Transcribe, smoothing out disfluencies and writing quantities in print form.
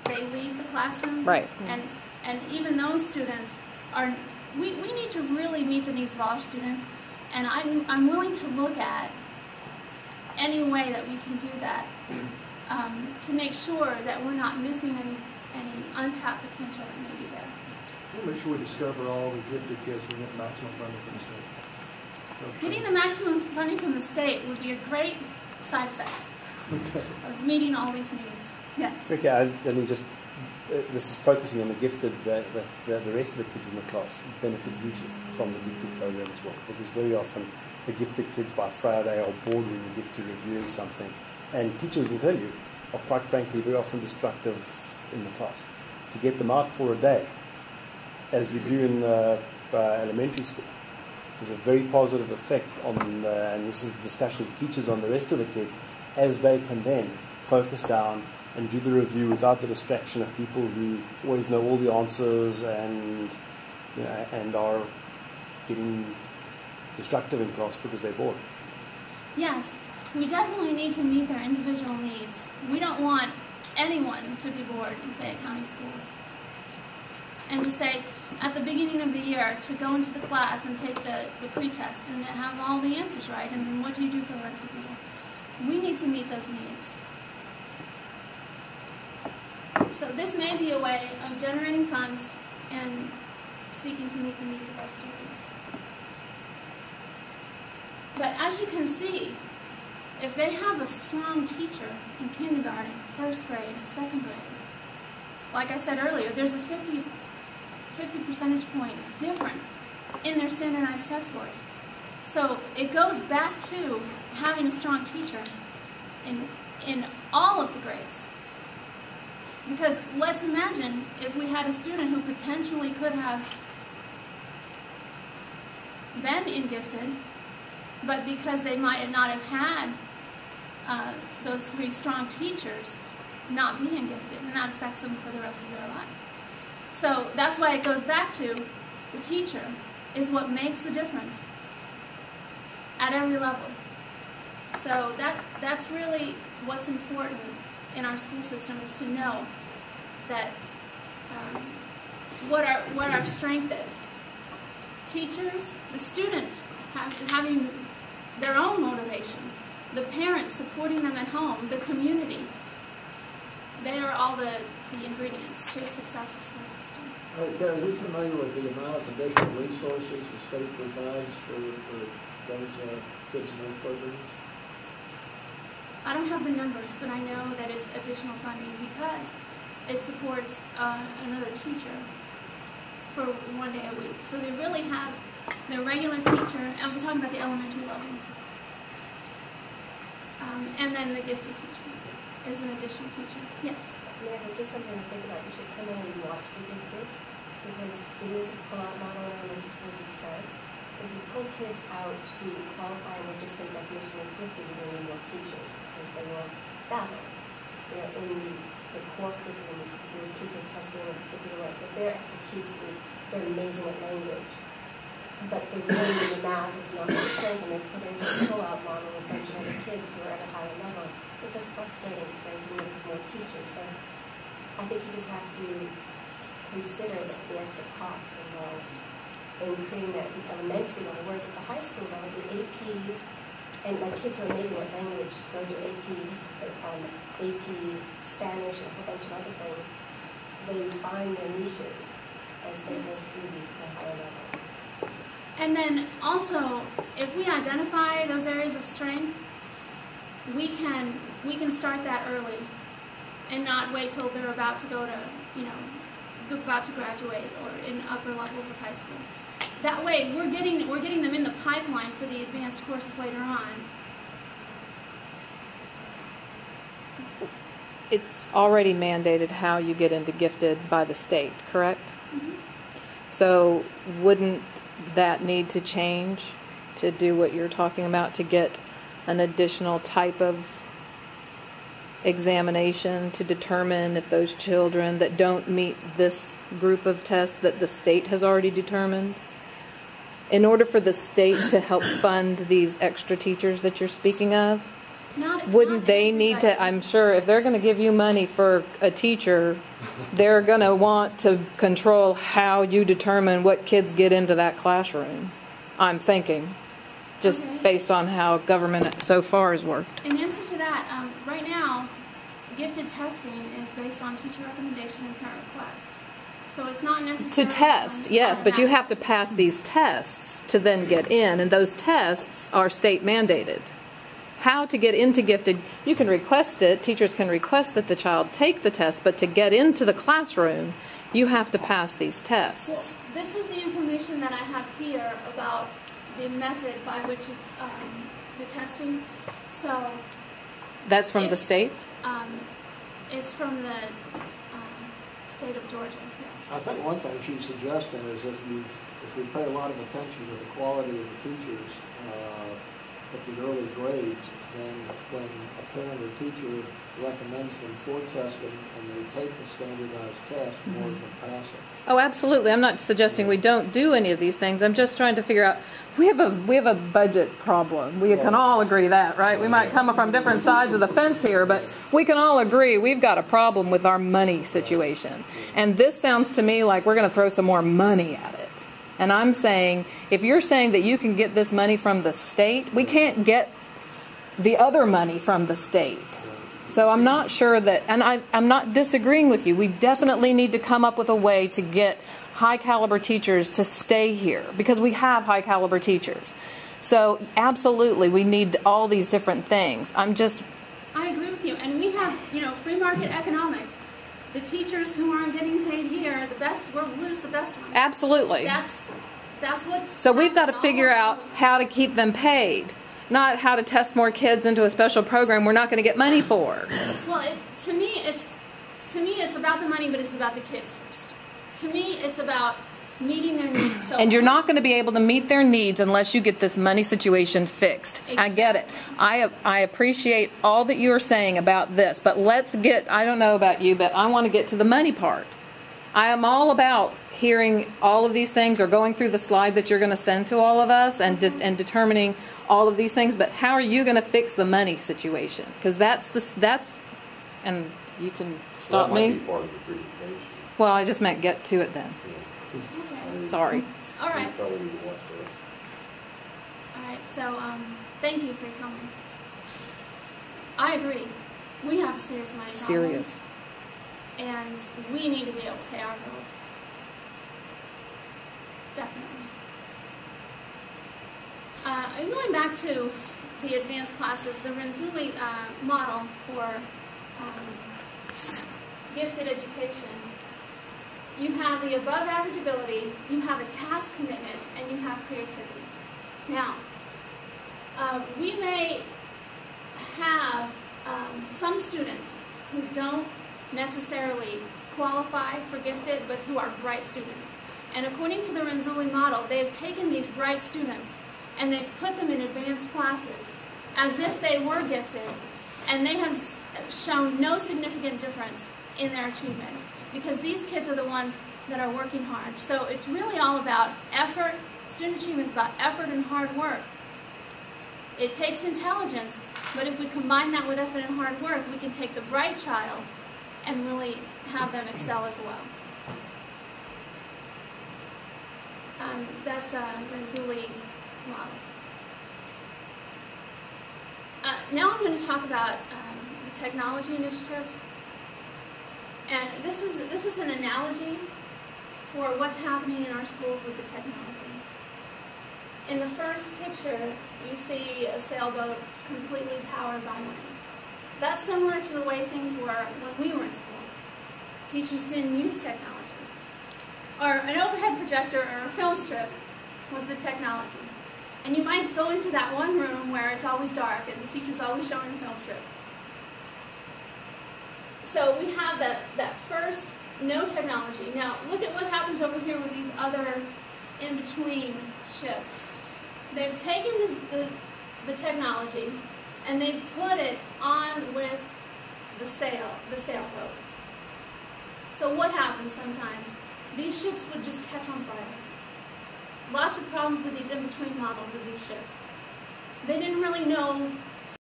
They leave the classroom. Right. And even those students are, we need to really meet the needs of all our students, and I'm willing to look at any way that we can do that to make sure that we're not missing any untapped potential that may be there. We'll make sure we discover all the gifted kids and get maximum funding from the state. Getting the maximum funding from the state would be a great side effect of meeting all these needs. Yes. Okay, I mean, just this is focusing on the gifted. The rest of the kids in the class benefit hugely from the gifted program as well, because very often the gifted kids by Friday are bored when you get to reviewing something, and teachers will tell you are quite frankly very often destructive in the class. To get them out for a day, as you do in elementary school, there's a very positive effect on, and this is discussion with teachers on the rest of the kids, as they can then focus down and do the review without the distraction of people who always know all the answers and and are getting destructive in class because they're bored. Yes, we definitely need to meet their individual needs. We don't want anyone to be bored in Fayette County schools. And to say, at the beginning of the year, to go into the class and take the pre-test and have all the answers right, and then what do you do for the rest of the year? We need to meet those needs. So this may be a way of generating funds and seeking to meet the needs of our students. But as you can see, if they have a strong teacher in kindergarten, first grade, and second grade, like I said earlier, there's a 50 percentage point difference in their standardized test scores. So it goes back to having a strong teacher in all of the grades. Because let's imagine if we had a student who potentially could have been in gifted, but because they might not have had those three strong teachers not being gifted, and that affects them for the rest of their life. So that's why it goes back to the teacher is what makes the difference at every level. So that's really what's important in our school system, is to know that what our strength is. Teachers, the student having their own motivation, the parents supporting them at home, the community. They are all the ingredients to a successful school system. Kay, are you familiar with the amount of additional resources the state provides for those kids in those programs? I don't have the numbers, but I know that it's additional funding because it supports another teacher for 1 day a week. So they really have their regular teacher, and we're talking about the elementary level, and then the gifted teacher is an additional teacher. Yes? Yeah, just something to think about. You should come in and watch the gifted, because it is a pull-out model in elementary school, you said. If you pull kids out to qualify in a different definition of gifted, you're going to need more teachers, because they will battle. In the core curriculum, the kids are tested in a particular way. So their expertise is they're amazing at language, but the reading and the math is not their strength, and they put in a pull-out model with a bunch of other kids who are at a higher level. It's a frustrating thing for me with more teachers. So I think you just have to consider the extra cost involved in creating that at the elementary level, whereas at the high school level, the APs, and my kids are amazing at language, go to APs, AP Spanish, and a whole bunch of other things. They find their niches as they go through the higher levels. And then also, if we identify those areas of strength, we can start that early and not wait till they're about to go to, about to graduate or in upper levels of high school. That way, we're getting them in the pipeline for the advanced courses later on. It's already mandated how you get into gifted by the state, correct? Mm-hmm. So wouldn't that need to change to do what you're talking about, to get an additional type of examination to determine if those children that don't meet this group of tests that the state has already determined? In order for the state to help fund these extra teachers that you're speaking of, wouldn't they need to, I'm sure, if they're going to give you money for a teacher, they're going to want to control how you determine what kids get into that classroom, I'm thinking, just based on how government so far has worked. In answer to that, right now, gifted testing is based on teacher recommendation and parent request. So it's not necessarily... To test, yes, but you have to pass these tests to then get in, and those tests are state mandated. How to get into gifted, you can request it, teachers can request that the child take the test, but to get into the classroom, you have to pass these tests. Well, this is the information that I have here about the method by which the testing. So that's from the state? It's from the state of Georgia, yes. I think one thing she's suggesting is if we pay a lot of attention to the quality of the teachers at the early grades, then when a parent or teacher recommends them for testing and they take the standardized test, more of them pass it. Oh, absolutely. I'm not suggesting we don't do any of these things. I'm just trying to figure out, we have a budget problem. We can all agree that, right? We might come from different sides of the fence here, but we can all agree we've got a problem with our money situation. And this sounds to me like we're going to throw some more money at it. And I'm saying, if you're saying that you can get this money from the state, we can't get the other money from the state. So I'm not sure that, and I'm not disagreeing with you. We definitely need to come up with a way to get high caliber teachers to stay here, because we have high caliber teachers. So absolutely, we need all these different things. I agree with you. And we have, free market economics. The teachers who aren't getting paid here, we'll lose the best ones. Absolutely. That's what. So we've got to figure out how to keep them paid, not how to test more kids into a special program we're not going to get money for. Well, to me, it's about the money, but it's about the kids first. To me, it's about meeting their needs. And you're not going to be able to meet their needs unless you get this money situation fixed. Exactly. I get it. I appreciate all that you're saying about this, but I don't know about you, but I want to get to the money part. I am all about hearing all of these things, or going through the slide that you're going to send to all of us and determining all of these things, but how are you going to fix the money situation? Because that's, and you can stop me. That might be part of the presentation. Well, I just meant get to it then. Okay. Sorry. All right. You probably need to watch that. All right. So, thank you for your comments. I agree. We have a serious money problem. Serious. And we need to be able to pay our bills. Definitely. Going back to the advanced classes, the Renzulli model for gifted education, you have the above average ability, you have a task commitment, and you have creativity. Now, we may have some students who don't necessarily qualify for gifted, but who are bright students. And according to the Renzulli model, they've taken these bright students and they've put them in advanced classes as if they were gifted, and they have shown no significant difference in their achievement, because these kids are the ones that are working hard. So it's really all about effort. Student achievement is about effort and hard work. It takes intelligence, but if we combine that with effort and hard work, we can take the bright child and really have them excel as well. That's the Renzulli model. Now I'm going to talk about the technology initiatives. And this is an analogy for what's happening in our schools with the technology. In the first picture, you see a sailboat completely powered by wind. That's similar to the way things were when we were in school. Teachers didn't use technology. Or an overhead projector or a film strip was the technology. And you might go into that one room where it's always dark and the teacher's always showing a film strip. So we have that first no technology. Now look at what happens over here with these other in-between ships. They've taken the technology and they've put it on with the sailboat. So what happens sometimes? These ships would just catch on fire. Lots of problems with these in-between models of these ships. They didn't really know